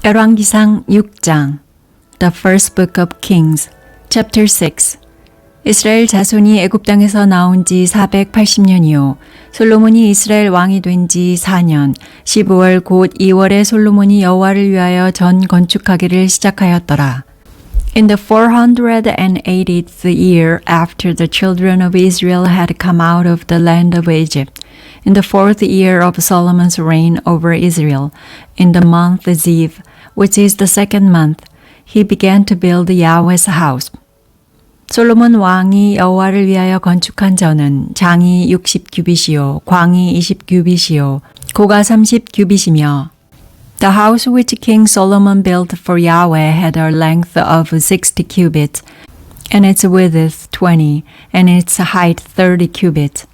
열왕기상 6장 The First Book of Kings Chapter 6 이스라엘 자손이 애굽 땅에서 나온 지 480년이요 솔로몬이 이스라엘 왕이 된 지 4년 15월 곧 2월에 솔로몬이 여호와를 위하여 전 건축하기를 시작하였더라. In the 480th year after the children of Israel had come out of the land of Egypt, in the 4th year of Solomon's reign over Israel, in the month Ziv, which is the second month, he began to build Yahweh's house. 솔로몬 왕이 여호와를 위하여 건축한 전은 장이 60규빗이요 광이 20규빗이요 고가 30규빗이며 The house which King Solomon built for Yahweh had a length of 60 cubits, and its width 20, and its height 30 cubits.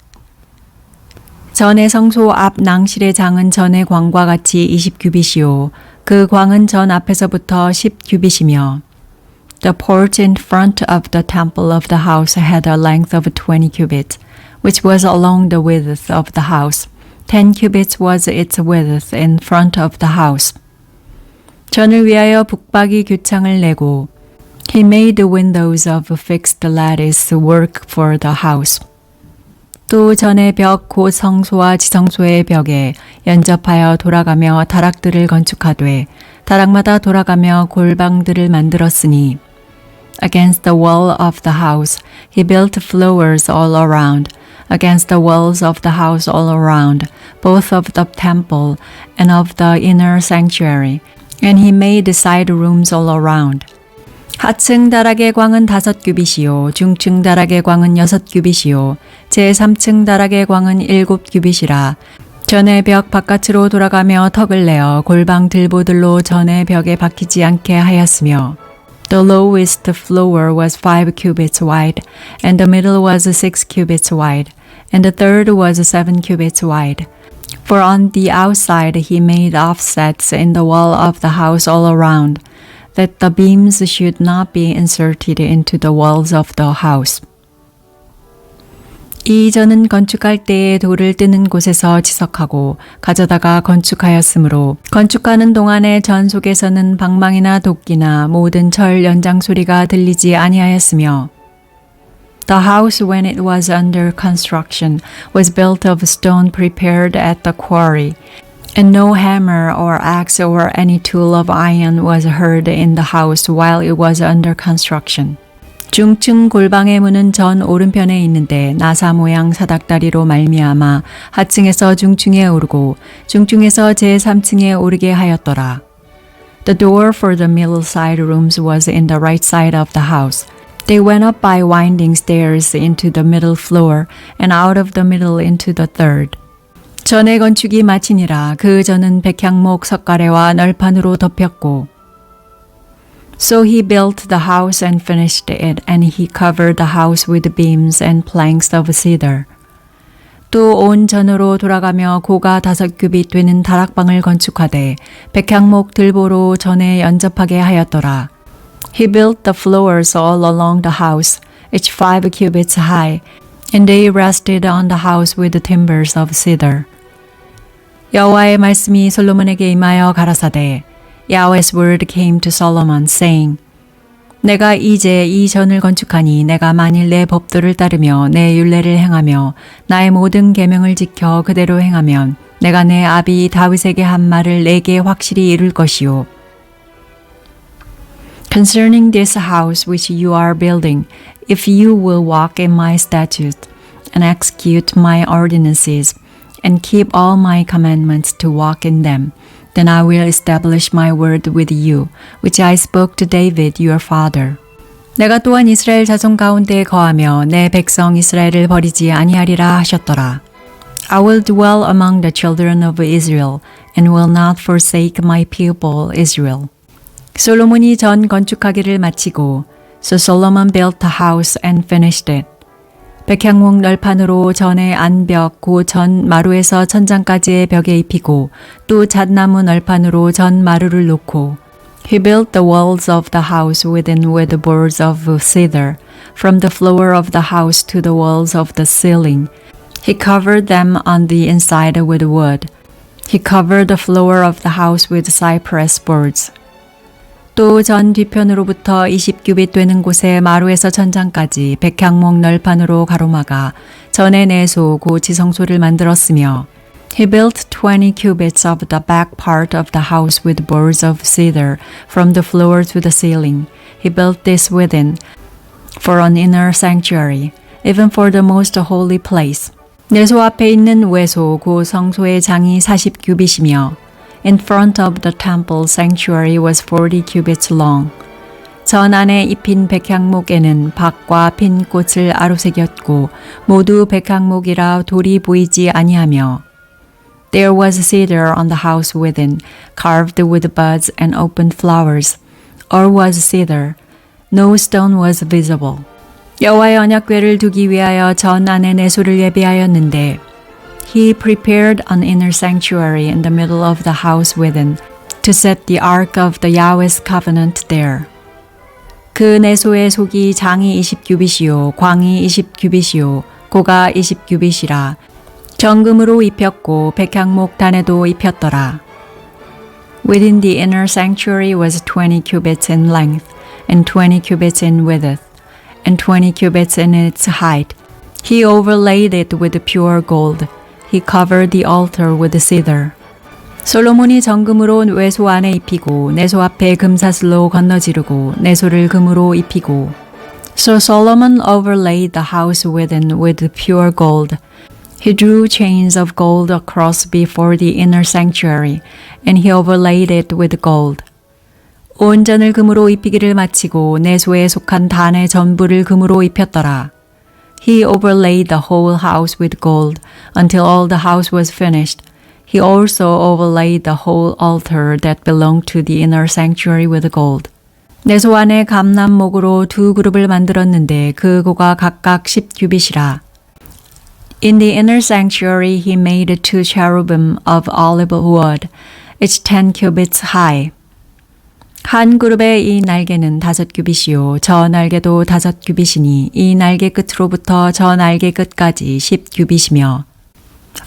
전의 성소 앞 낭실의 장은 전의 광과 같이 20규빗이요 그 광은 전 앞에서부터 10규빗이며 The porch in front of the temple of the house had a length of 20 cubits, which was along the width of the house. 10 cubits was its width in front of the house. 전을 위하여 북박이 규창을 내고 He made the windows of fixed lattice work for the house. 또 전의 벽 곧 성소와 지성소의 벽에 연접하여 돌아가며 다락들을 건축하되 다락마다 돌아가며 골방들을 만들었으니 Against the wall of the house he built flowers all around. Against the walls of the house all around, both of the temple and of the inner sanctuary, and he made side rooms all around. 하층 다락의 광은 5규빗이요 중층 다락의 광은 6규빗이요 제3층 다락의 광은 7규빗이라 전의 벽 바깥으로 돌아가며 턱을 내어 골방 들보들로 전의 벽에 박히지 않게 하였으며 The lowest floor was 5 cubits wide, and the middle was 6 cubits wide, and the third was 7 cubits wide. For on the outside he made offsets in the wall of the house all around, that the beams should not be inserted into the walls of the house. 이 전은 건축할 때에 돌을 뜨는 곳에서 지석하고 가져다가 건축하였으므로 건축하는 동안에 전 속에서는 방망이나 도끼나 모든 철 연장 소리가 들리지 아니하였으며 The house when it was under construction was built of stone prepared at the quarry, and no hammer or axe or any tool of iron was heard in the house while it was under construction. 중층 골방의 문은 전 오른편에 있는데 나사 모양 사닥다리로 말미암아 하층에서 중층에 오르고 중층에서 제3층에 오르게 하였더라. The door for the middle side rooms was in the right side of the house. They went up by winding stairs into the middle floor and out of the middle into the third. 전의 건축이 마치니라 그 전은 백향목 석가래와 널판으로 덮였고 So he built the house and finished it, and he covered the house with beams and planks of cedar. 또 온 전으로 돌아가며 고가 5규빗 되는 다락방을 건축하되 백향목 들보로 전에 연접하게 하였더라. He built the floors all along the house, each 5 cubits high, and they rested on the house with the timbers of cedar. 여호와의 말씀이 솔로몬에게 임하여 가라사대 Yahweh's word came to Solomon, saying, 내가 이제 이 전을 건축하니 내가 만일 내 법도를 따르며 내 율례를 행하며 나의 모든 계명을 지켜 그대로 행하면 내가 내 아비 다윗에게 한 말을 내게 확실히 이룰 것이요. Concerning this house which you are building, if you will walk in my statutes and execute my ordinances and keep all my commandments to walk in them, Then I will establish my word with you, which I spoke to David your father. 내가 또한 이스라엘 자손 가운데 거하며 내 백성 이스라엘을 버리지 아니하리라 하셨더라. I will dwell among the children of Israel and will not forsake my people Israel. 솔로몬이 전 건축하기를 마치고 So Solomon built the house and finished it. 백향목 널판으로 전의 안벽 곧 전 마루에서 천장까지의 벽에 입히고 또 잣나무 널판으로 전 마루를 놓고 He built the walls of the house within with boards of cedar, from the floor of the house to the walls of the ceiling. He covered them on the inside with wood. He covered the floor of the house with cypress boards. 또 전 뒤편으로부터 20규빗 되는 곳에 마루에서 천장까지 백향목 널판으로 가로막아 전의 내소 곧 지성소를 만들었으며 He built 20 cubits of the back part of the house with boards of cedar from the floor to the ceiling. He built this within for an inner sanctuary, even for the most holy place. 내소 앞에 있는 외소 곧 성소의 장이 40규빗이며 In front of the temple sanctuary was 40 cubits long. 전 안에 입힌 백향목에는 박과 핀 꽃을 아로새겼고 모두 백향목이라 돌이 보이지 아니하며 There was cedar on the house within, carved with buds and open flowers. All was cedar. No stone was visible. 여호와의 언약궤를 두기 위하여 전 안에 내소를 예비하였는데 He prepared an inner sanctuary in the middle of the house within to set the ark of the Yahweh's covenant there. 그 내소의 속이 장이 20규빗이요 광이 20규빗이요 고가 20규빗이라 정금으로 입혔고 백향목 단에도 입혔더라. Within the inner sanctuary was 20 cubits in length and 20 cubits in width and 20 cubits in its height. He overlaid it with pure gold. He covered the altar with cedar. 솔로몬이 정금으로 외소 안에 입히고 내소 앞에 금사슬로 건너지르고 내소를 금으로 입히고 So Solomon overlaid the house within with pure gold. He drew chains of gold across before the inner sanctuary, and he overlaid it with gold. 온 전을 금으로 입히기를 마치고 내소에 속한 단의 전부를 금으로 입혔더라. He overlaid the whole house with gold until all the house was finished. He also overlaid the whole altar that belonged to the inner sanctuary with gold. 내소 안에 감람목으로 두 그룹을 만들었는데 그 고가 각각 10규빗이라. In the inner sanctuary he made 2 cherubim of olive wood, each 10 cubits high. 한 그룹의 이 날개는 5규빗이요 저 날개도 5규빗이니 이 날개 끝으로부터 저 날개 끝까지 10규빗이며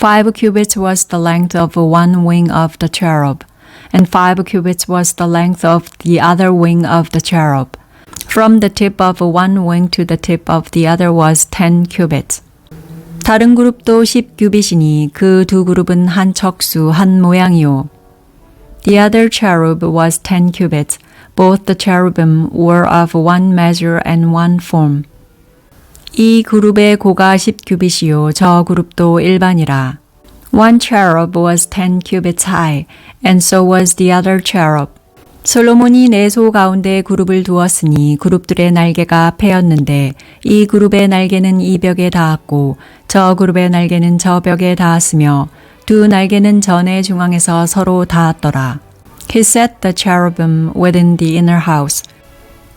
5 cubits was the length of one wing of the cherub, and 5 cubits was the length of the other wing of the cherub. From the tip of one wing to the tip of the other was 10 cubits. 다른 그룹도 10규빗이니 그 두 그룹은 한 척수 한 모양이요. The other cherub was 10 cubits. Both the cherubim were of one measure and one form. 이 그룹의 고가 10규빗이요 저 그룹도 일반이라. One cherub was 10 cubits high, and so was the other cherub. 솔로몬이 내소 가운데 그룹을 두었으니 그룹들의 날개가 패였는데 이 그룹의 날개는 이 벽에 닿았고 저 그룹의 날개는 저 벽에 닿았으며 두 날개는 전의 중앙에서 서로 닿았더라. He set the cherubim within the inner house.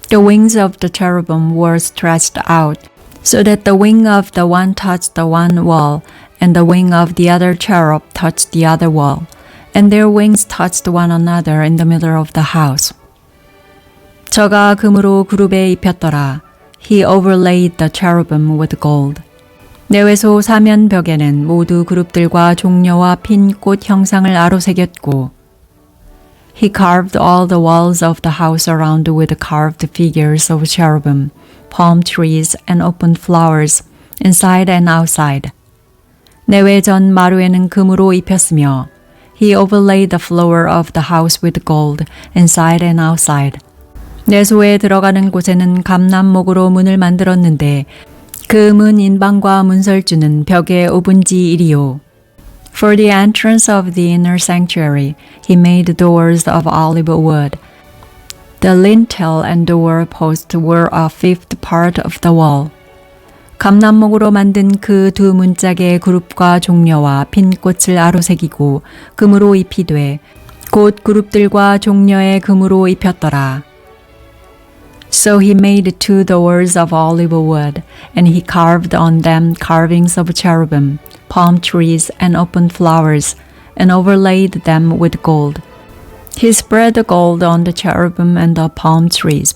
The wings of the cherubim were stretched out, so that the wing of the one touched the one wall, and the wing of the other cherub touched the other wall, and their wings touched one another in the middle of the house. 저가 금으로 그룹에 입혔더라. He overlaid the cherubim with gold. 내외소 사면 벽에는 모두 그룹들과 종려와 핀 꽃 형상을 아로새겼고 He carved all the walls of the house around with carved figures of cherubim, palm trees, and open flowers, inside and outside. 내외 전 마루에는 금으로 입혔으며 He overlaid the floor of the house with gold, inside and outside. 내소에 들어가는 곳에는 감람목으로 문을 만들었는데 그 문 인방과 문설주는 벽에 5분지 1이요. For the entrance of the inner sanctuary, he made doors of olive wood. The lintel and door posts were a fifth part of the wall. 감람목으로 만든 그 두 문짝의 그룹과 종려와 핀 꽃을 아로새기고 금으로 입히되 곧 그룹들과 종려의 금으로 입혔더라. So he made 2 doors of olive wood, and he carved on them carvings of cherubim, palm trees, and open flowers, and overlaid them with gold. He spread the gold on the cherubim and the palm trees.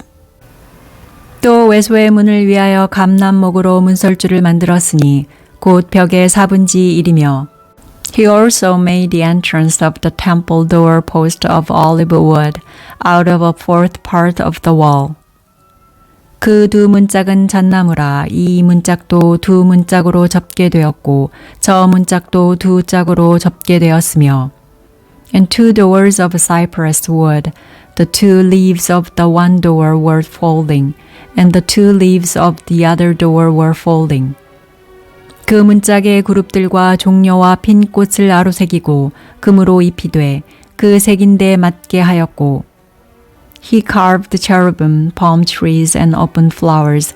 또 외소의 문을 위하여 감람목으로 문설주를 만들었으니 곧 벽의 4분지 1이며 He also made the entrance of the temple door post of olive wood out of a fourth part of the wall. 그 두 문짝은 잣나무라. 이 문짝도 두 문짝으로 접게 되었고 저 문짝도 두 짝으로 접게 되었으며 And two doors of cypress wood. The two leaves of the one door were folding, and the two leaves of the other door were folding. 그 문짝의 그룹들과 종려와 핀 꽃을 아로새기고 금으로 입히되 그 색인 데 맞게 하였고 He carved cherubim, palm trees, and open flowers,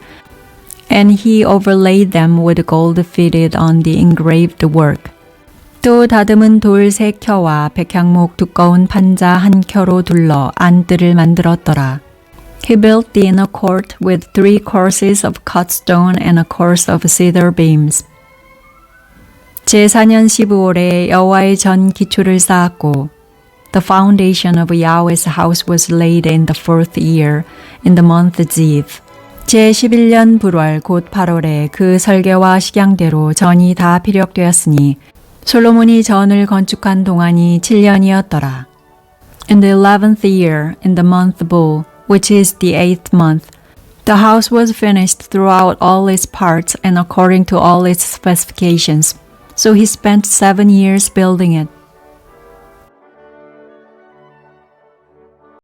and he overlaid them with gold fitted on the engraved work. 또 다듬은 돌 3켜와 백향목 두꺼운 판자 1켜로 둘러 안뜰을 만들었더라. He built the inner court with 3 courses of cut stone and a course of cedar beams. 제4년 15월에 여호와의 전 기초를 쌓았고 The foundation of Yahweh's house was laid in the 4th year, in the month Ziv. 제11년 불월 곧 8월에 그 설계와 식양대로 전이 다 피력되었으니 솔로몬이 전을 건축한 동안이 7년이었더라. In the 11th year, in the month Bul, which is the 8th month, the house was finished throughout all its parts and according to all its specifications. So he spent 7 years building it.